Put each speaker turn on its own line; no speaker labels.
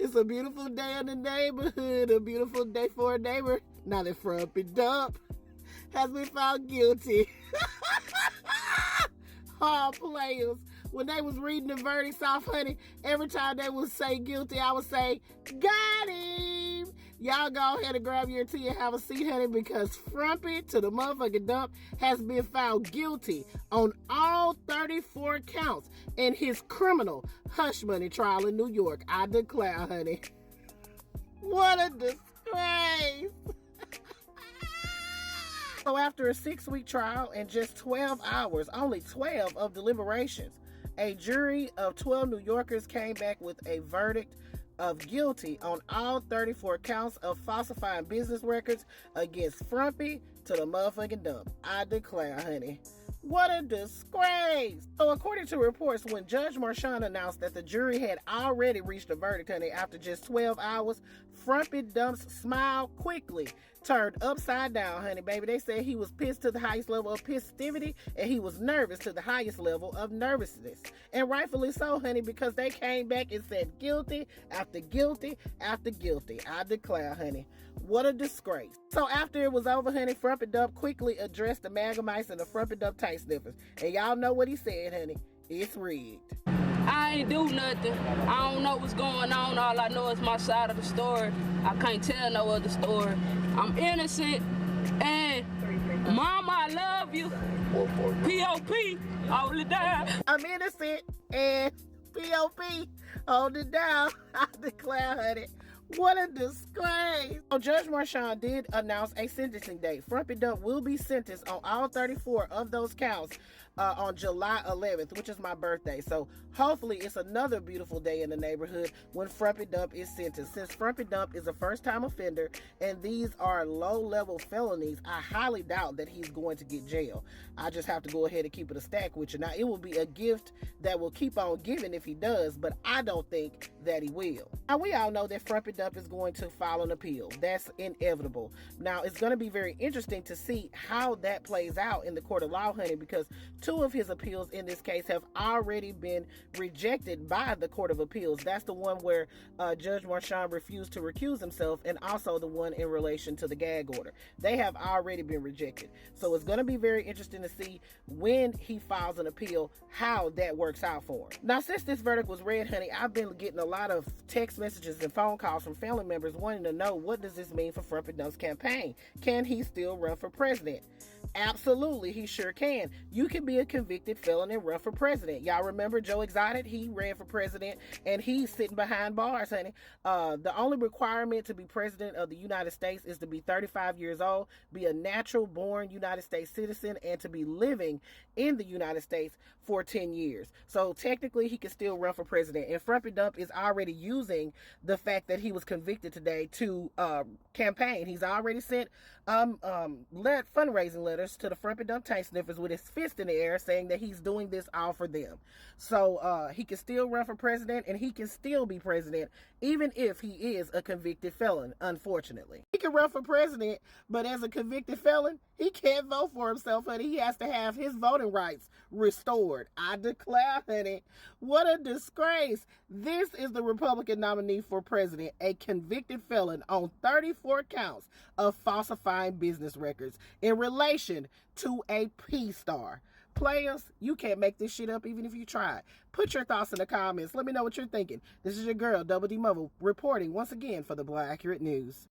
It's a beautiful day in the neighborhood, a beautiful day for a neighbor. Now that Frumpy Dump has been found guilty. All players. When they was reading the verdicts off, honey, every time they would say guilty, I would say, got him. Y'all go ahead and grab your tea and have a seat, honey, because Frumpy to the motherfucking dump has been found guilty on all 34 counts in his criminal hush money trial in New York. I declare, honey. What a disgrace. So after a 6-week trial and just 12 hours, only 12 of deliberations, a jury of 12 New Yorkers came back with a verdict of guilty on all 34 counts of falsifying business records against Frumpy to the motherfucking dump. I declare, honey. What a disgrace. So according to reports, when Judge Marchand announced that the jury had already reached a verdict, honey, after just 12 hours, Frumpy Dump's smile quickly turned upside down, honey, baby. They said he was pissed to the highest level of pissivity, and he was nervous to the highest level of nervousness. And rightfully so, honey, because they came back and said guilty after guilty after guilty. I declare, honey. What a disgrace. So after it was over, honey, Frumpy Dump quickly addressed the MAGA mice and the Frumpy Dump tight sniffers. And y'all know what he said, honey. It's rigged.
I ain't do nothing. I don't know what's going on. All I know is my side of the story. I can't tell no other story. I'm innocent. And Mama, I love you. P.O.P. Hold it down.
I'm innocent and P.O.P. Hold it down. I declare, honey. What a disgrace. So Judge Marchand did announce a sentencing date. Frumpy Dump will be sentenced on all 34 of those counts on July 11th, which is my birthday. So hopefully it's another beautiful day in the neighborhood when Frumpy Dump is sentenced. Since Frumpy Dump is a first-time offender and these are low-level felonies, I highly doubt that he's going to get jail. I just have to go ahead and keep it a stack with you. Now, it will be a gift that will keep on giving if he does, but I don't think that he will. Now, we all know that Frumpy Dump is going to file an appeal. That's inevitable. Now, it's going to be very interesting to see how that plays out in the court of law, honey, because 2 of his appeals in this case have already been rejected by the Court of Appeals. That's the one where Judge Marchand refused to recuse himself, and also the one in relation to the gag order. They have already been rejected. So it's going to be very interesting to see when he files an appeal, how that works out for him. Now, since this verdict was read, honey, I've been getting a lot of text messages and phone calls from family members wanting to know, what does this mean for Frumpy Dump's campaign? Can he still run for president? Absolutely, he sure can. You can be a convicted felon and run for president. Y'all remember Joe Exotic? He ran for president and he's sitting behind bars, honey. The only requirement to be president of the United States is to be 35 years old, be a natural born United States citizen, and to be living in the United States for 10 years. So technically he can still run for president. And Frumpy Dump is already using the fact that he was convicted today to campaign. He's already sent fundraising letters to the Frumpy Dump tank sniffers with his fist in the air saying that he's doing this all for them. So he can still run for president and he can still be president even if he is a convicted felon, unfortunately. He can run for president, but as a convicted felon, he can't vote for himself, honey. He has to have his voting rights restored. I declare, honey, what a disgrace. This is the Republican nominee for president, a convicted felon on 34 counts of falsifying business records in relation to a P-star. Players, you can't make this shit up even if you try. Put your thoughts in the comments. Let me know what you're thinking. This is your girl, Double D Mobile, reporting once again for the Black Accurate News.